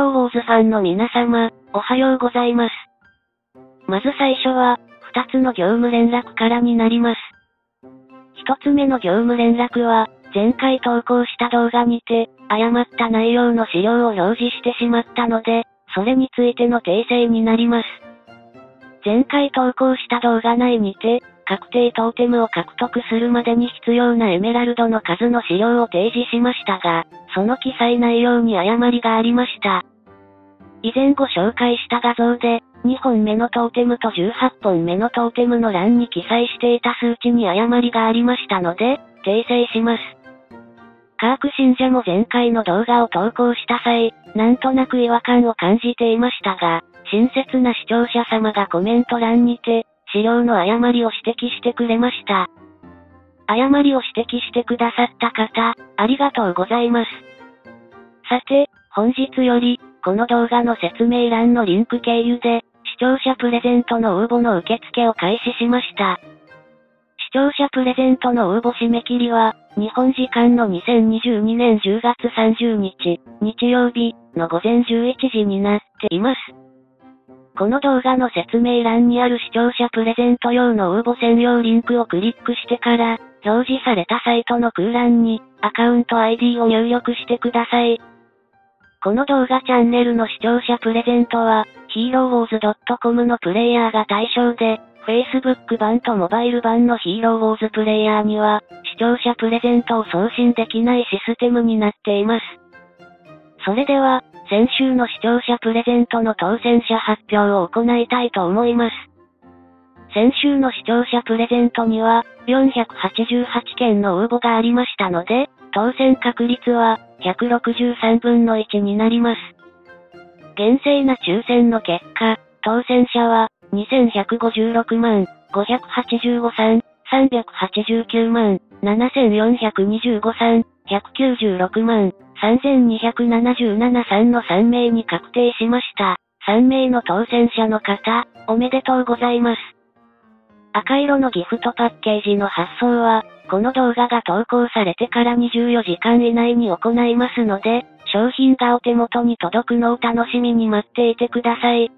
ローウォーズファンの皆様、おはようございます。まず最初は、2つの業務連絡からになります。1つ目の業務連絡は、前回投稿した動画にて、誤った内容の資料を表示してしまったので、それについての訂正になります。前回投稿した動画内にて、確定トーテムを獲得するまでに必要なエメラルドの数の資料を提示しましたが、その記載内容に誤りがありました。以前ご紹介した画像で、2本目のトーテムと18本目のトーテムの欄に記載していた数値に誤りがありましたので、訂正します。カーク信者も前回の動画を投稿した際、なんとなく違和感を感じていましたが、親切な視聴者様がコメント欄にて、資料の誤りを指摘してくれました。誤りを指摘してくださった方、ありがとうございます。さて、本日より、この動画の説明欄のリンク経由で、視聴者プレゼントの応募の受付を開始しました。視聴者プレゼントの応募締め切りは、日本時間の2022年10月30日、日曜日の午前11時になっています。この動画の説明欄にある視聴者プレゼント用の応募専用リンクをクリックしてから、表示されたサイトの空欄に、アカウント ID を入力してください。この動画チャンネルの視聴者プレゼントは、heroes.com のプレイヤーが対象で、Facebook 版とモバイル版のヒーローウォーズプレイヤーには、視聴者プレゼントを送信できないシステムになっています。それでは、先週の視聴者プレゼントの当選者発表を行いたいと思います。先週の視聴者プレゼントには、488件の応募がありましたので、当選確率は、163分の1になります。厳正な抽選の結果、当選者は、2156万、585さん、389万、7425さん、196万、3277さんの3名に確定しました。3名の当選者の方、おめでとうございます。赤色のギフトパッケージの発送は、この動画が投稿されてから24時間以内に行いますので、商品がお手元に届くのを楽しみに待っていてください。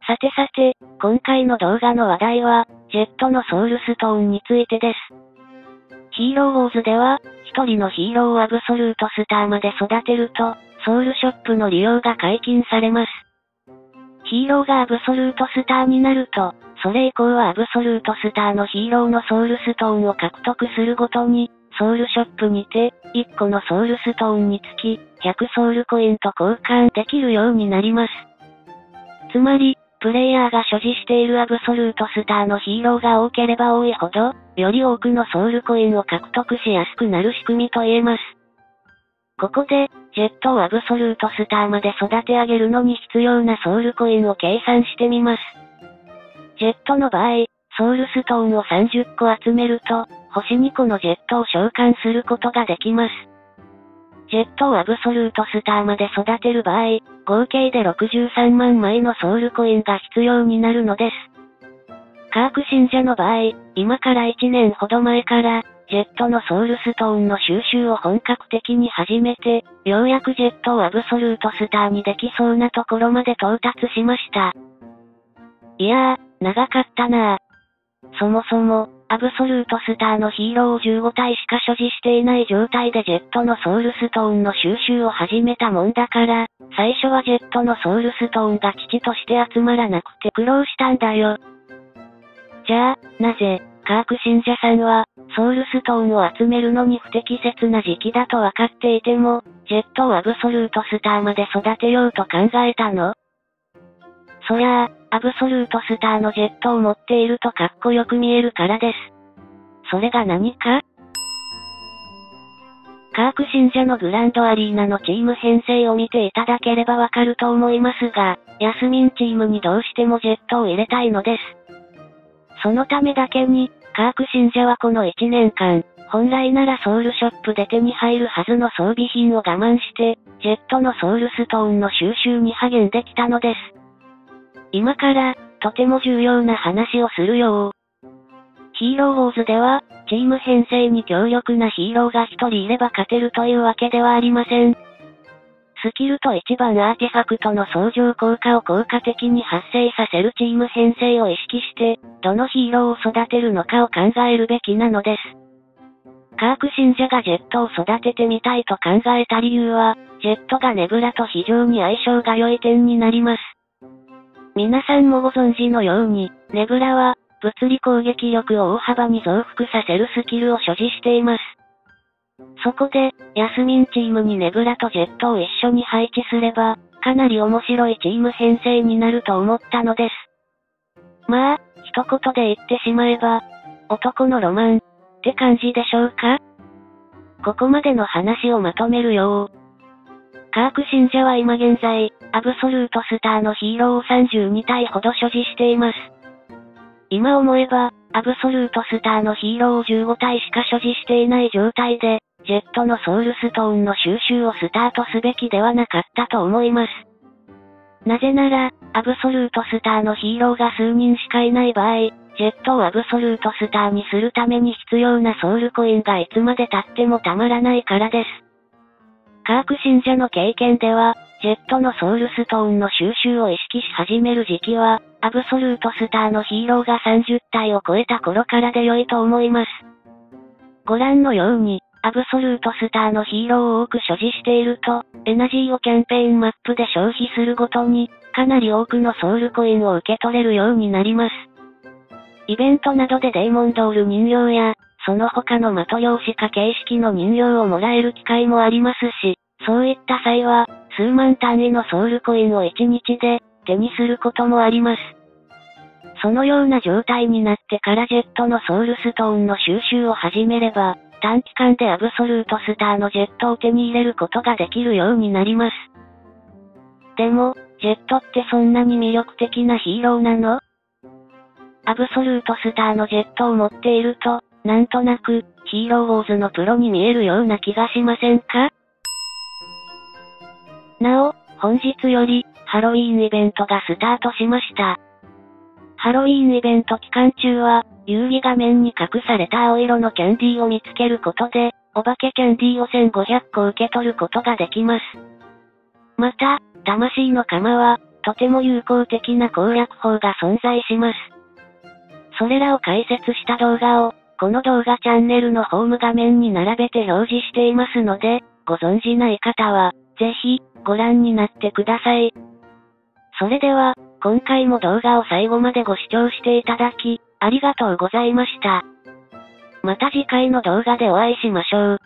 さてさて、今回の動画の話題は、ジェットのソウルストーンについてです。ヒーローウォーズでは、一人のヒーローをアブソルートスターまで育てると、ソウルショップの利用が解禁されます。ヒーローがアブソルートスターになると、それ以降はアブソルートスターのヒーローのソウルストーンを獲得するごとに、ソウルショップにて、1個のソウルストーンにつき、100ソウルコインと交換できるようになります。つまり、プレイヤーが所持しているアブソルートスターのヒーローが多ければ多いほど、より多くのソウルコインを獲得しやすくなる仕組みと言えます。ここで、ジェットをアブソルートスターまで育て上げるのに必要なソウルコインを計算してみます。ジェットの場合、ソウルストーンを30個集めると、星2個のジェットを召喚することができます。ジェットをアブソルートスターまで育てる場合、合計で63万枚のソウルコインが必要になるのです。カーク信者の場合、今から1年ほど前から、ジェットのソウルストーンの収集を本格的に始めて、ようやくジェットをアブソルートスターにできそうなところまで到達しました。いやー、長かったなぁ。そもそも、アブソルートスターのヒーローを15体しか所持していない状態でジェットのソウルストーンの収集を始めたもんだから、最初はジェットのソウルストーンが父として集まらなくて苦労したんだよ。じゃあ、なぜ、カーク信者さんは、ソウルストーンを集めるのに不適切な時期だと分かっていても、ジェットをアブソルートスターまで育てようと考えたの？そりゃあ、アブソルートスターのジェットを持っているとかっこよく見えるからです。それが何か？カーク信者のグランドアリーナのチーム編成を見ていただければわかると思いますが、ヤスミンチームにどうしてもジェットを入れたいのです。そのためだけに、カーク信者はこの1年間、本来ならソウルショップで手に入るはずの装備品を我慢して、ジェットのソウルストーンの収集に励んできたのです。今から、とても重要な話をするよ。ヒーローウォーズでは、チーム編成に強力なヒーローが一人いれば勝てるというわけではありません。スキルと一番アーティファクトの相乗効果を効果的に発生させるチーム編成を意識して、どのヒーローを育てるのかを考えるべきなのです。カーク信者がジェットを育ててみたいと考えた理由は、ジェットがネブラと非常に相性が良い点になります。皆さんもご存知のように、ネブラは、物理攻撃力を大幅に増幅させるスキルを所持しています。そこで、ヤスミンチームにネブラとジェットを一緒に配置すれば、かなり面白いチーム編成になると思ったのです。まあ、一言で言ってしまえば、男のロマン、って感じでしょうか？ここまでの話をまとめるよ。カーク信者は今現在、アブソルートスターのヒーローを32体ほど所持しています。今思えば、アブソルートスターのヒーローを15体しか所持していない状態で、ジェットのソウルストーンの収集をスタートすべきではなかったと思います。なぜなら、アブソルートスターのヒーローが数人しかいない場合、ジェットをアブソルートスターにするために必要なソウルコインがいつまで経ってもたまらないからです。カーク信者の経験では、ジェットのソウルストーンの収集を意識し始める時期は、アブソルートスターのヒーローが30体を超えた頃からで良いと思います。ご覧のように、アブソルートスターのヒーローを多く所持していると、エナジーをキャンペーンマップで消費するごとに、かなり多くのソウルコインを受け取れるようになります。イベントなどでデーモンドール人形や、その他の的用紙か形式の人形をもらえる機会もありますし、そういった際は、数万単位のソウルコインを1日で手にすることもあります。そのような状態になってからジェットのソウルストーンの収集を始めれば、短期間でアブソルートスターのジェットを手に入れることができるようになります。でも、ジェットってそんなに魅力的なヒーローなの？アブソルートスターのジェットを持っていると、なんとなく、ヒーローウォーズのプロに見えるような気がしませんか？なお、本日より、ハロウィーンイベントがスタートしました。ハロウィーンイベント期間中は、遊戯画面に隠された青色のキャンディーを見つけることで、お化けキャンディーを1500個受け取ることができます。また、魂の鎌は、とても有効的な攻略法が存在します。それらを解説した動画を、この動画チャンネルのホーム画面に並べて表示していますので、ご存じない方は、ぜひ、ご覧になってください。それでは、今回も動画を最後までご視聴していただき、ありがとうございました。また次回の動画でお会いしましょう。